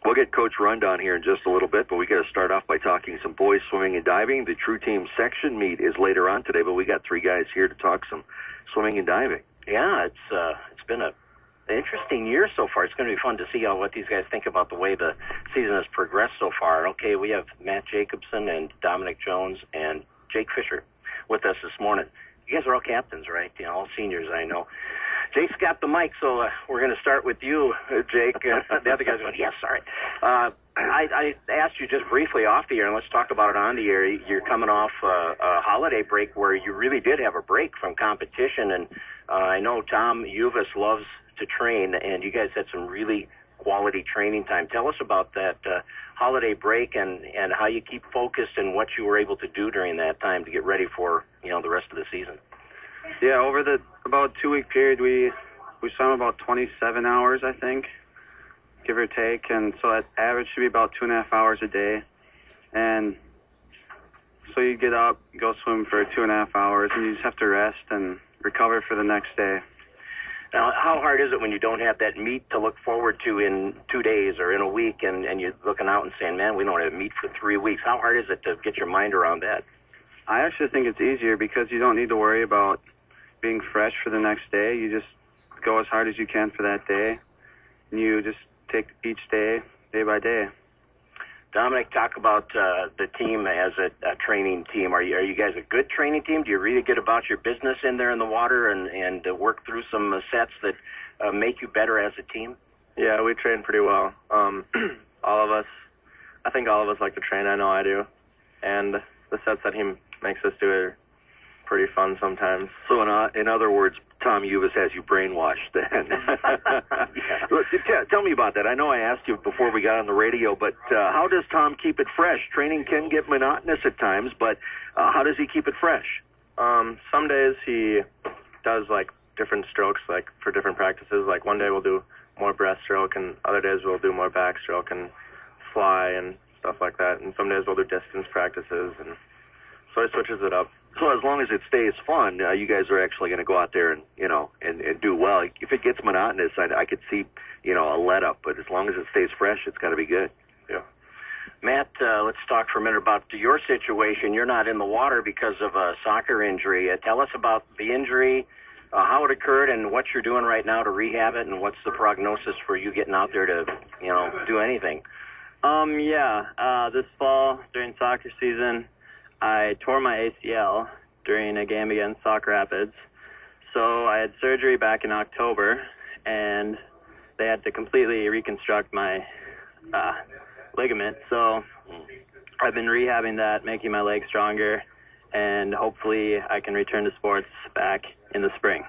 We'll get Coach Rundown here in just a little bit, but we got to start off by talking some boys swimming and diving. The True Team section meet is later on today, but we got three guys here to talk some swimming and diving. Yeah, it's been an interesting year so far. It's going to be fun to see what these guys think about the way the season has progressed so far. Okay, we have Matt Jacobson and Dominic Jones and Jake Fisher with us this morning. You guys are all captains, right? You know, all seniors, I know. Jake's got the mic, so we're going to start with you, Jake. The other guys are going, yes, sorry. I asked you just briefly off the air, and let's talk about it on the air. You're coming off a holiday break where you really did have a break from competition, and I know Tom Uvis loves to train, and you guys had some really quality training time. Tell us about that holiday break and how you keep focused and what you were able to do during that time to get ready for, you know, the rest of the season. Yeah, over the about 2-week period, we swam about 27 hours, I think, give or take, and so that average should be about 2.5 hours a day. And so you get up, go swim for 2.5 hours, and you just have to rest and recover for the next day. Now, how hard is it when you don't have that meet to look forward to in 2 days or in a week, and you're looking out and saying, man, we don't have a meet for 3 weeks? How hard is it to get your mind around that? I actually think it's easier because you don't need to worry about being fresh for the next day. You just go as hard as you can for that day, and you just take each day, day by day. Dominic, talk about the team as a training team. Are you guys a good training team? Do you really get about your business in there in the water and work through some sets that make you better as a team? Yeah, we train pretty well. I think all of us like to train. I know I do. And the sets that he makes us do are pretty fun sometimes. So in other words, Tom Uvis has you brainwashed then. Yeah. Tell me about that. I know I asked you before we got on the radio, but how does Tom keep it fresh? Training can get monotonous at times, but how does he keep it fresh? Some days he does like different strokes, like for different practices. Like one day we'll do more breaststroke, and other days we'll do more backstroke and fly and stuff like that. And some days we'll do distance practices, and so he switches it up. So as long as it stays fun, you guys are actually going to go out there and, you know, and do well. If it gets monotonous, I could see, you know, a let up, but as long as it stays fresh, it's got to be good. Yeah. Matt, let's talk for a minute about your situation. You're not in the water because of a soccer injury. Tell us about the injury, how it occurred, and what you're doing right now to rehab it, and what's the prognosis for you getting out there to, you know, do anything? This fall during soccer season, I tore my ACL during a game against Sauk Rapids. So I had surgery back in October, and they had to completely reconstruct my ligament. So I've been rehabbing that, making my legs stronger, and hopefully I can return to sports back in the spring.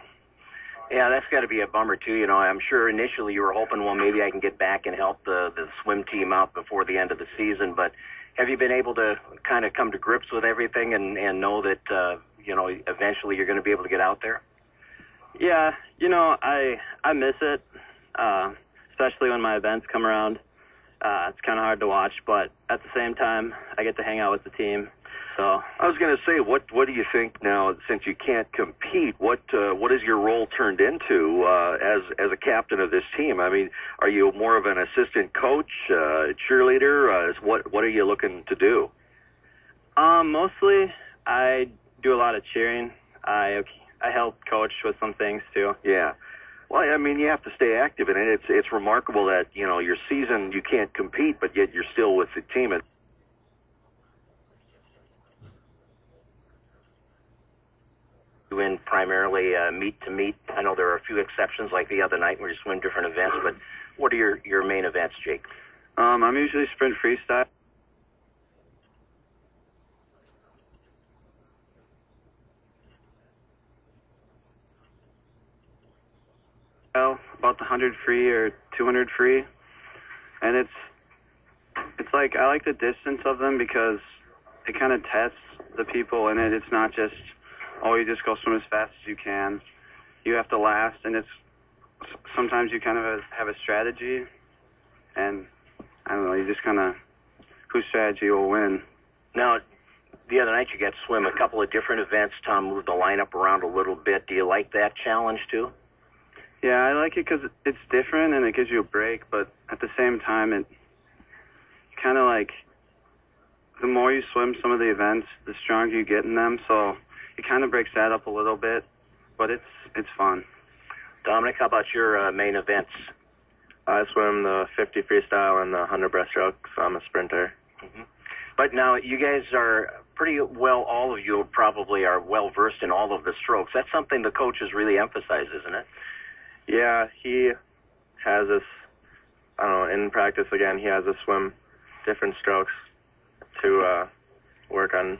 Yeah, that's got to be a bummer, too. You know, I'm sure initially you were hoping, well, maybe I can get back and help the swim team out before the end of the season, but have you been able to kind of come to grips with everything and know that, you know, eventually you're going to be able to get out there? Yeah, you know, I miss it, especially when my events come around. It's kind of hard to watch, but at the same time, I get to hang out with the team. So I was going to say, what do you think now, since you can't compete? What is your role turned into as a captain of this team? I mean, are you more of an assistant coach, cheerleader? What are you looking to do? Mostly, I do a lot of cheering. I help coach with some things too. Yeah. Well, I mean, you have to stay active in it. It's remarkable that, you know, your season you can't compete, but yet you're still with the team. You in primarily meet to meet. I know there are a few exceptions like the other night where you swim different events, but what are your main events, Jake? I'm usually sprint freestyle. About the 100 free or 200 free, and it's like I like the distance of them because it kind of tests the people in it. It's not just, oh, you just go swim as fast as you can. You have to last, and it's sometimes you kind of have a strategy, and I don't know, you just kind of, whose strategy will win. Now, the other night you got to swim a couple of different events. Tom moved the lineup around a little bit. Do you like that challenge too? Yeah, I like it because it's different and it gives you a break, but at the same time, kind of like the more you swim some of the events, the stronger you get in them. So it kind of breaks that up a little bit, but it's fun. Dominic, how about your main events? I swim the 50 freestyle and the 100 breaststroke, so I'm a sprinter. Mm-hmm. But now you guys are pretty well, all of you probably are well versed in all of the strokes. That's something the coaches really emphasize, isn't it? Yeah, he has us, I don't know, in practice again, he has us swim different strokes to work on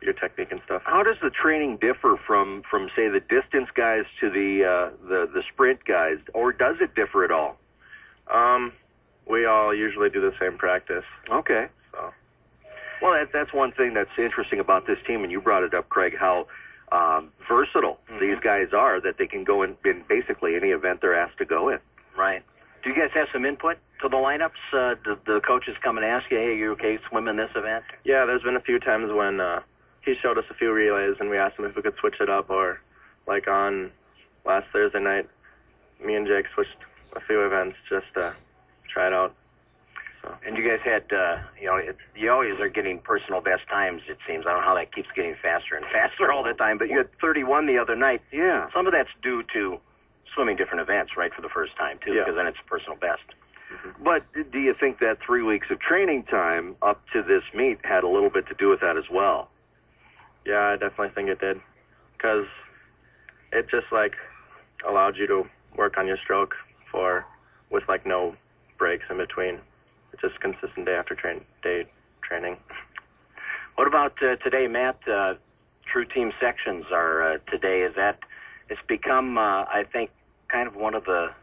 your technique and stuff. How does the training differ from say the distance guys to the sprint guys, or does it differ at all? We all usually do the same practice. Okay. So. Well, that's one thing that's interesting about this team, and you brought it up, Craig, how versatile these guys are, that they can go in basically any event they're asked to go in. Right. Do you guys have some input to the lineups? Do the coaches come and ask you, hey, you okay swimming this event? Yeah, there's been a few times when he showed us a few relays, and we asked him if we could switch it up, or like on last Thursday night, me and Jake switched a few events just to try it out. So. And you guys had, you always are getting personal best times, it seems. I don't know how that keeps getting faster and faster all the time, but you had 31 the other night. Yeah. Some of that's due to swimming different events, right, for the first time, too, because then it's personal best. Mm-hmm. But do you think that 3 weeks of training time up to this meet had a little bit to do with that as well? Yeah, I definitely think it did, because it just, like, allowed you to work on your stroke with, like, no breaks in between. It's just consistent day after day training. What about today, Matt? True team sections are today. It's become, I think, kind of one of the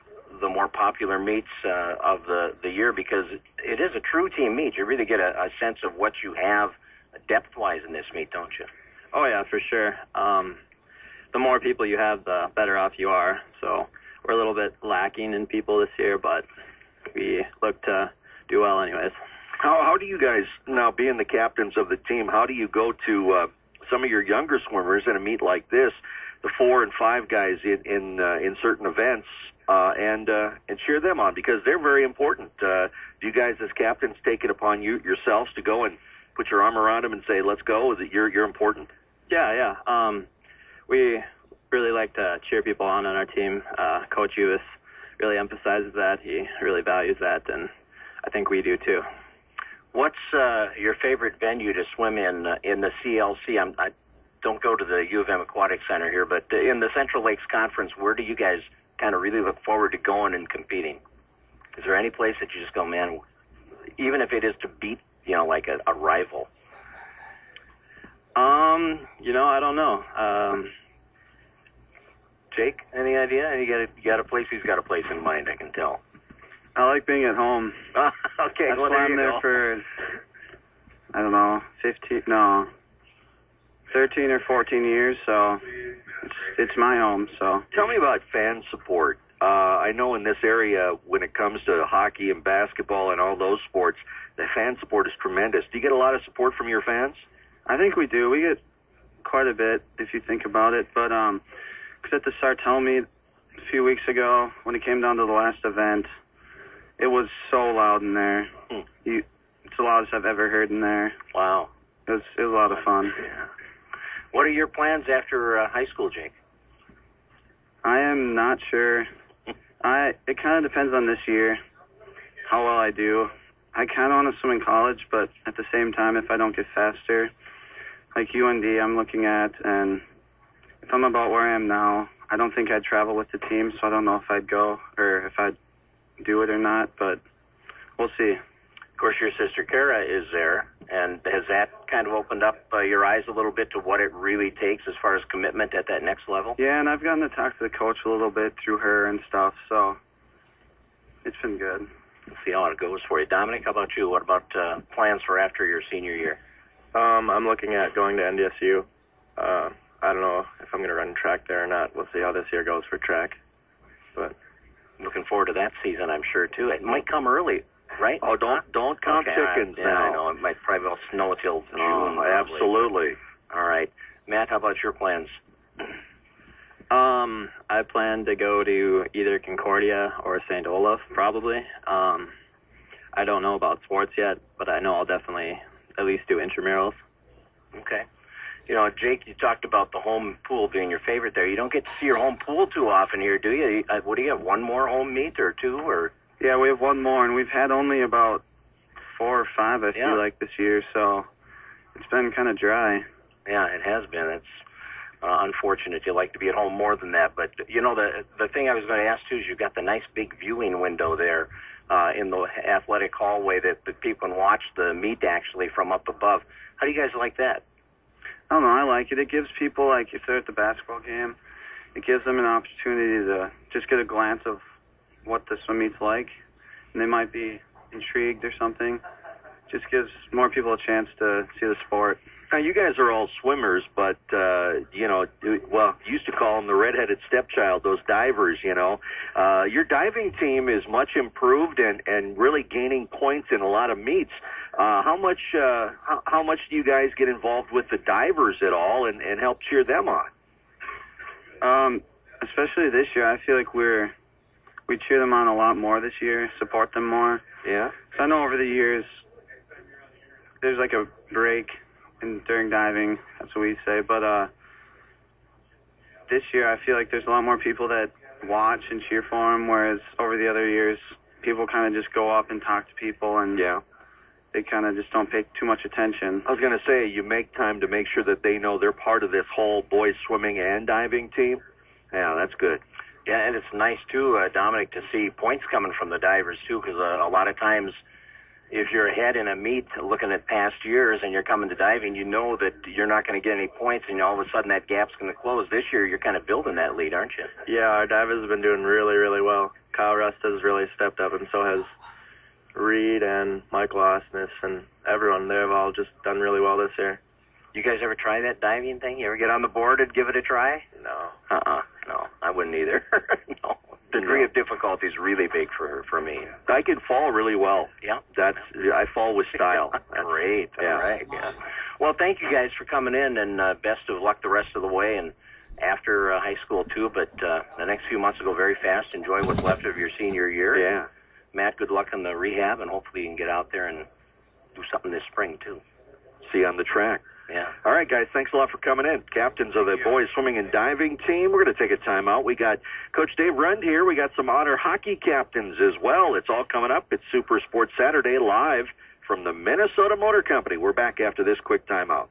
more popular meets of the year, because it is a true team meet. You really get a sense of what you have depth-wise in this meet, don't you? Oh, yeah, for sure. The more people you have, the better off you are. So we're a little bit lacking in people this year, but we look to do well anyways. How do you guys, now being the captains of the team, how do you go to some of your younger swimmers in a meet like this, the 4 and 5 guys in certain events, and cheer them on, because they're very important? Do you guys as captains take it upon yourselves to go and put your arm around them and say, let's go? Is it you're important? Yeah. We really like to cheer people on our team. Coach Uvis really emphasizes that. He really values that, and I think we do too. What's your favorite venue to swim in the CLC? I don't go to the U of M Aquatic Center here, but in the Central Lakes Conference, where do you guys kind of really look forward to going and competing? Is there any place that you just go, man, even if it is to beat, like a rival? I don't know. Jake, any idea? You got a place? He's got a place in mind, I can tell. I like being at home. Okay, I've well, swam there for, I don't know, 13 or 14 years, so it's my home. So tell me about fan support. I know in this area, when it comes to hockey and basketball and all those sports, the fan support is tremendous. Do you get a lot of support from your fans? I think we do. We get quite a bit, if you think about it. But because at the Sartell meet a few weeks ago, when it came down to the last event, it was so loud in there. It's the loudest I've ever heard in there. Wow. It was a lot of fun. Yeah. What are your plans after high school, Jake? I am not sure. It kind of depends on this year, how well I do. I kind of want to swim in college, but at the same time, if I don't get faster, like UND I'm looking at, and if I'm about where I am now, I don't think I'd travel with the team, so I don't know if I'd go or if I'd do it or not, but we'll see. Of course, your sister Kara is there, and has that kind of opened up your eyes a little bit to what it really takes as far as commitment at that next level? Yeah, and I've gotten to talk to the coach a little bit through her and stuff, so it's been good. We'll see how it goes for you. Dominic, how about you? What about plans for after your senior year? I'm looking at going to NDSU. I don't know if I'm going to run track there or not. We'll see how this year goes for track. But looking forward to that season, I'm sure, too. It might come early, right? Oh, don't count chickens now. Yeah, I know. It might probably well snow till June. Oh, absolutely. All right. Matt, how about your plans? I plan to go to either Concordia or St. Olaf, probably. I don't know about sports yet, but I know I'll definitely at least do intramurals. Okay. You know, Jake, you talked about the home pool being your favorite there. You don't get to see your home pool too often here, do you? What do you have, one more home meet or two? Or Yeah, we have one more, and we've had only about 4 or 5, I feel like, this year, so it's been kind of dry. Yeah, it has been. It's unfortunate. You like to be at home more than that. But, you know, the thing I was going to ask, too, is you've got the nice big viewing window there in the athletic hallway that people can watch the meet actually from up above. How do you guys like that? I don't know, I like it. It gives people, like, if they're at the basketball game, it gives them an opportunity to just get a glance of what the swim meet's like, and they might be intrigued or something. Just gives more people a chance to see the sport. Now, you guys are all swimmers, but, you know, well, you used to call them the redheaded stepchild, those divers, you know. Your diving team is much improved and really gaining points in a lot of meets. How much do you guys get involved with the divers at all and help cheer them on? Especially this year, I feel like we cheer them on a lot more this year, support them more. Yeah. So I know over the years, there's like a break during diving, that's what we say, but this year I feel like there's a lot more people that watch and cheer for them, whereas over the other years, people kind of just go up and talk to people, and they kind of just don't pay too much attention. I was going to say, you make time to make sure that they know they're part of this whole boys swimming and diving team. Yeah, that's good. Yeah, and it's nice, too, Dominic, to see points coming from the divers, too, because a lot of times if you're ahead in a meet looking at past years and you're coming to diving, you know that you're not going to get any points, and all of a sudden that gap's going to close. This year you're kind of building that lead, aren't you? Yeah, our divers have been doing really, really well. Kyle Rust has really stepped up, and so has Reed and Michael Osnes and everyone. They've all just done really well this year. You guys ever try that diving thing? You ever get on the board and give it a try? No. No, I wouldn't either. No. The degree of difficulty is really big for me. I can fall really well. Yeah. I fall with style. Great. Yeah. All right. Yeah. Well, thank you guys for coming in, and best of luck the rest of the way and after high school, too. But the next few months will go very fast. Enjoy what's left of your senior year. Yeah. Matt, good luck in the rehab, and hopefully you can get out there and do something this spring, too. See you on the track. Yeah. All right, guys, thanks a lot for coming in. Captains of the boys swimming and diving team. We're going to take a timeout. We got Coach Dave Rund here. We got some Otter hockey captains as well. It's all coming up. It's Super Sports Saturday live from the Minnesota Motor Company. We're back after this quick timeout.